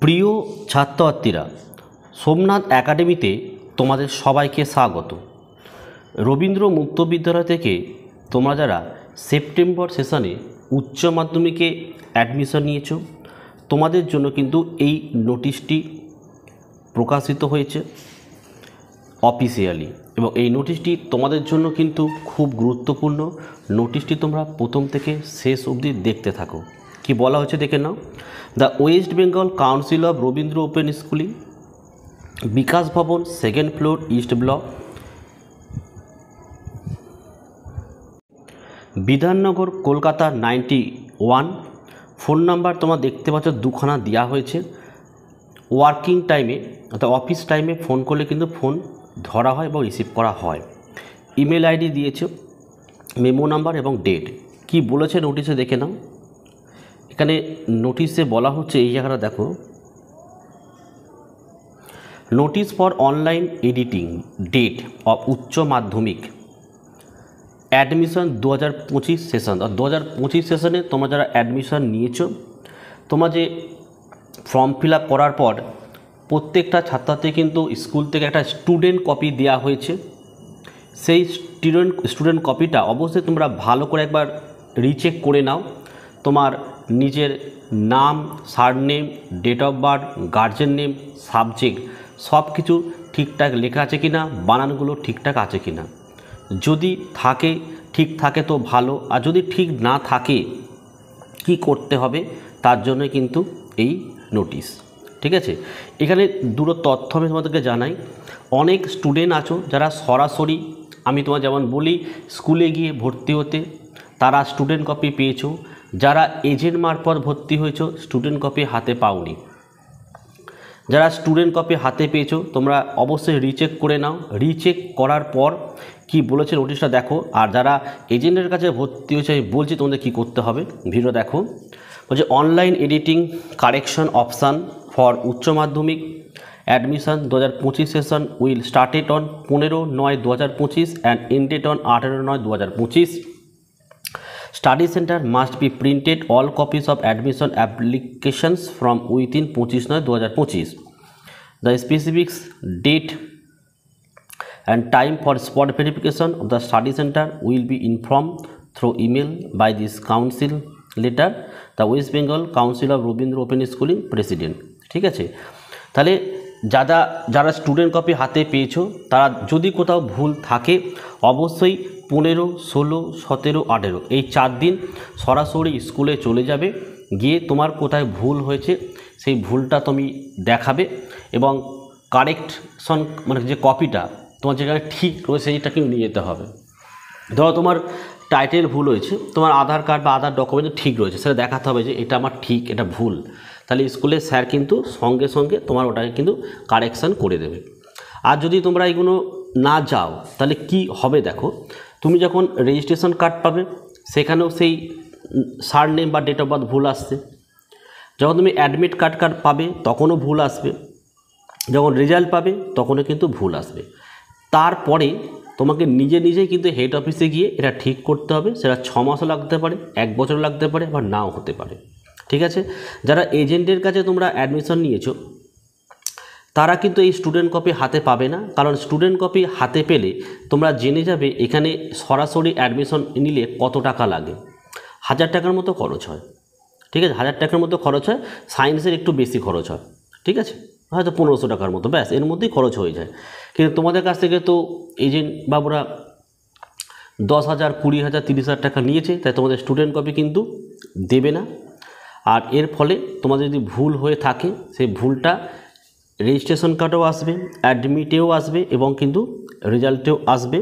প্রিয় ছাত্রছাত্রীরা, সোমনাথ একাডেমিতে তোমাদের সবাইকে স্বাগত। রবীন্দ্র মুক্ত বিদ্যালয় থেকে তোমরা যারা সেপ্টেম্বর সেশনে উচ্চ মাধ্যমিকে অ্যাডমিশন নিয়েছো, তোমাদের জন্য কিন্তু এই নোটিশটি প্রকাশিত হয়েছে অফিসিয়ালি, এবং এই নোটিশটি তোমাদের জন্য কিন্তু খুব গুরুত্বপূর্ণ। নোটিশটি তোমরা প্রথম থেকে শেষ অবধি দেখতে থাকো। কি বলা হচ্ছে দেখে নাও। The West Bengal council of Rabindra open schooling, Bikash Bhavan, 2nd floor, east block, Bidhannagar, Kolkata 91। Phone number তোমরা দেখতে পাচ্ছ দুখানা দেওয়া হয়েছে। ওয়ার্কিং টাইমে অর্থাৎ অফিস টাইমে ফোন করলে কিন্তু ফোন ধরা হয় এবং রিসিভ করা হয়। ইমেল আইডি দিয়েছে, মেমো নাম্বার এবং ডেট। কি বলেছে নোটিশে দেখে নাও। এখানে নোটিশে বলা হচ্ছে, এই জায়গাটা দেখো, notice for online editing date of উচ্চ মাধ্যমিক অ্যাডমিশন 2025 সেশন। 2025 সেশনে তোমরা যারা অ্যাডমিশন নিয়েছো, তোমরা যে ফর্ম ফিল আপ করার পর প্রত্যেকটা ছাত্রছাত্রী কিন্তু স্কুল থেকে একটা স্টুডেন্ট কপি দেওয়া হয়েছে। সেই স্টুডেন্ট কপিটা অবশ্যই তোমরা ভালো করে একবার রিচেক করে নাও। তোমার নিজের নাম, surname, date of birth, guardian name, subject সব কিছু ঠিকঠাক লেখা আছে কি না, বানানগুলো ঠিকঠাক আছে কি না। যদি থাকে, ঠিক থাকে তো ভালো, আর যদি ঠিক না থাকে কি করতে হবে তার জন্য কিন্তু এই নোটিশ। ঠিক আছে, এখানে দুটো তথ্য আমি তোমাদেরকে জানাই। অনেক স্টুডেন্ট আছো যারা সরাসরি, আমি তোমার যেমন বলি, স্কুলে গিয়ে ভর্তি হতে, তারা স্টুডেন্ট কপি পেয়েছো। যারা এজেন্ট মারফত ভর্তি হয়েছো, স্টুডেন্ট কপি হাতে পাওনি। যারা স্টুডেন্ট কপি হাতে পেয়েছো তোমরা অবশ্যই রিচেক করে নাও। রিচেক করার পর কি বলেছে নোটিশটা দেখো। আর যারা এজেন্টের কাছে ভর্তি হয়েছে, আমি বলছি তোমাদের কি করতে হবে, ভিডিও দেখো। বলছে online editing correction option for উচ্চ মাধ্যমিক admission 2025 session will started on 15/9/2025 and ended on 18/9/2025। Study center must be printed all copies of admission applications from within 25/9/2025. The specific date and time for spot verification of the study center will be informed through email by this council letter, the West Bengal Council of Rabindra Open Schooling President। ঠিক আছে, তাহলে যারা student copy হাতে পেয়েছো তারা যদি কোথাও ভুল থাকে অবশ্যই 15, 16, 17, 18 এই 4 দিন সরাসরি স্কুলে চলে যাবে। গিয়ে তোমার কোথায় ভুল হয়েছে সেই ভুলটা তুমি দেখাবে, এবং কারেকশন মানে যে কপিটা তোমার যেখানে ঠিক রয়েছে সেইটা কিন্তু নিয়ে যেতে হবে। ধরো তোমার টাইটেল ভুল হয়েছে, তোমার আধার কার্ড বা আধার ডকুমেন্ট ঠিক রয়েছে, সেটা দেখাতে হবে যে এটা আমার ঠিক, এটা ভুল। তাহলে স্কুলের স্যার কিন্তু সঙ্গে সঙ্গে তোমার ওটাকে কিন্তু কারেকশান করে দেবে। আর যদি তোমরা এগুলো না যাও তাহলে কি হবে দেখো, তুমি যখন রেজিস্ট্রেশন কার্ড পাবে সেখানেও সেই সারনেম বা ডেট অফ বার্থ ভুল আসছে। যখন তুমি অ্যাডমিট কার্ড পাবে তখনও ভুল আসবে। যখন রেজাল্ট পাবে তখনও কিন্তু ভুল আসবে। তারপরে তোমাকে নিজেই কিন্তু হেড অফিসে গিয়ে এটা ঠিক করতে হবে। সেটা 6 মাসও লাগতে পারে, 1 বছর লাগতে পারে, বা নাও হতে পারে। ঠিক আছে, যারা এজেন্টের কাছে তোমরা অ্যাডমিশন নিয়েছো তারা কিন্তু এই স্টুডেন্ট কপি হাতে পাবে না, কারণ স্টুডেন্ট কপি হাতে পেলে তোমরা জেনে যাবে এখানে সরাসরি অ্যাডমিশন নিলে কত টাকা লাগে। 1000 টাকার মতো খরচ হয়। ঠিক আছে, 1000 টাকার মতো খরচ হয়। সায়েন্সের একটু বেশি খরচ হয়। ঠিক আছে, হয়তো 1500 টাকার মতো, ব্যাস এর মধ্যেই খরচ হয়ে যায়। কিন্তু তোমাদের কাছ থেকে তো এজেন্ট বাবুরা 10,000, 20,000, 30,000 টাকা নিয়েছে, তাই তোমাদের স্টুডেন্ট কপি কিন্তু দেবে না। আর এর ফলে তোমাদের যদি ভুল হয়ে থাকে সেই ভুলটা রেজিস্ট্রেশন কার্ডেও আসবে, অ্যাডমিটেও আসবে, এবং কিন্তু রেজাল্টেও আসবে,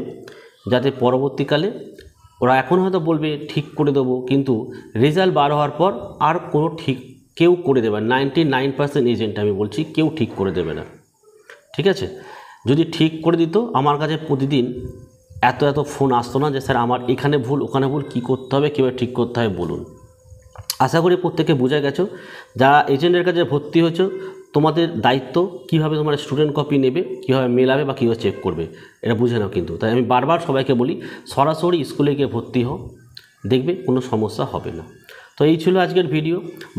যাতে পরবর্তীকালে ওরা এখন হয়তো বলবে ঠিক করে দেবো, কিন্তু রেজাল্ট বার হওয়ার পর আর কোনো ঠিক কেউ করে দেবে না। 99% এজেন্ট আমি বলছি কেউ ঠিক করে দেবে না। ঠিক আছে, যদি ঠিক করে দিত আমার কাছে প্রতিদিন এত ফোন আসতো না যে স্যার আমার এখানে ভুল, ওখানে ভুল, কী করতে হবে, কীভাবে ঠিক করতে হবে বলুন। আশা করি প্রত্যেকে বুঝে গেছো। যারা এজেন্টের কাছে ভর্তি হয়েছো তোমাদের দায়িত্ব কীভাবে তোমার স্টুডেন্ট কপি নেবে, কীভাবে মেলাবে বা কীভাবে চেক করবে, এটা বুঝে নাও। কিন্তু তাই আমি বারবার সবাইকে বলি সরাসরি স্কুলে গিয়ে ভর্তি হও, দেখবে কোনো সমস্যা হবে না। তো তো এই ছিল আজকের ভিডিও।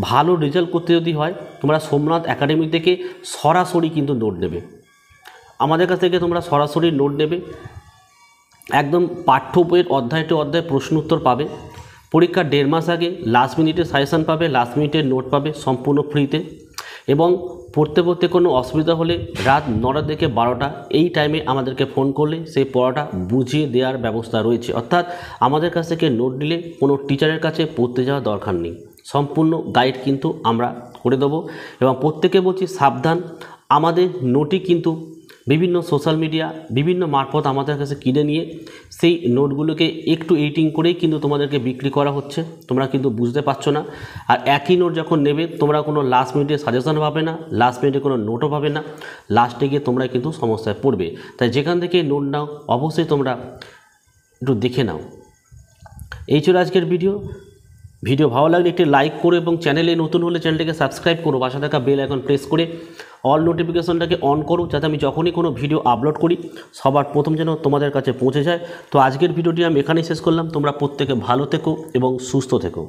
ভালো রেজাল্ট করতে যদি হয় তোমরা সোমনাথ একাডেমি থেকে সরাসরি কিন্তু নোট নেবে, আমাদের কাছ থেকে তোমরা সরাসরি নোট নেবে, একদম পাঠ্য বইয়ের অধ্যায় টু অধ্যায় প্রশ্ন উত্তর পাবে। পরীক্ষার 1.5 মাস আগে লাস্ট মিনিটে সাজেশান পাবে, লাস্ট মিনিটের নোট পাবে সম্পূর্ণ ফ্রিতে। এবং পড়তে কোনো অসুবিধা হলে রাত 9টা থেকে 12টা এই টাইমে আমাদেরকে ফোন করলে সেই পড়াটা বুঝিয়ে দেওয়ার ব্যবস্থা রয়েছে। অর্থাৎ আমাদের কাছ থেকে নোট নিলে কোনো টিচারের কাছে পড়তে যাওয়ার দরকার নেই, সম্পূর্ণ গাইড কিন্তু আমরা করে দেবো। এবং প্রত্যেকে বলছি সাবধান, আমাদের নোটই কিন্তু বিভিন্ন সোশ্যাল মিডিয়া বিভিন্ন মারফত আমাদের কাছে কিনে নিয়ে সেই নোটগুলোকে একটু এডিটিং করেই কিন্তু তোমাদেরকে বিক্রি করা হচ্ছে, তোমরা কিন্তু বুঝতে পারছো না। আর একই নোট যখন নেবে তোমরা কোনো লাস্ট মিনিটে সাজেশন পাবে না, লাস্ট মিনিটে কোনো নোটও পাবে না, লাস্টে গিয়ে তোমরা কিন্তু সমস্যায় পড়বে। তাই যেখান থেকে নোট নাও অবশ্যই তোমরা একটু দেখে নাও। এই ছিল আজকের ভিডিও ভালো লাগলে একটি লাইক করো এবং চ্যানেলে নতুন হলে চ্যানেলটিকে সাবস্ক্রাইব করো, পাশে থাকা বেল আইকন প্রেস করে অল নোটিফিকেশনটাকে অন করো, যাতে আমি যখনই কোনো ভিডিও আপলোড করি সবার প্রথম যেন তোমাদের কাছে পৌঁছে যায়। তো আজকের ভিডিওটি আমি এখানেই শেষ করলাম। তোমরা প্রত্যেকে ভালো থেকো এবং সুস্থ থেকো।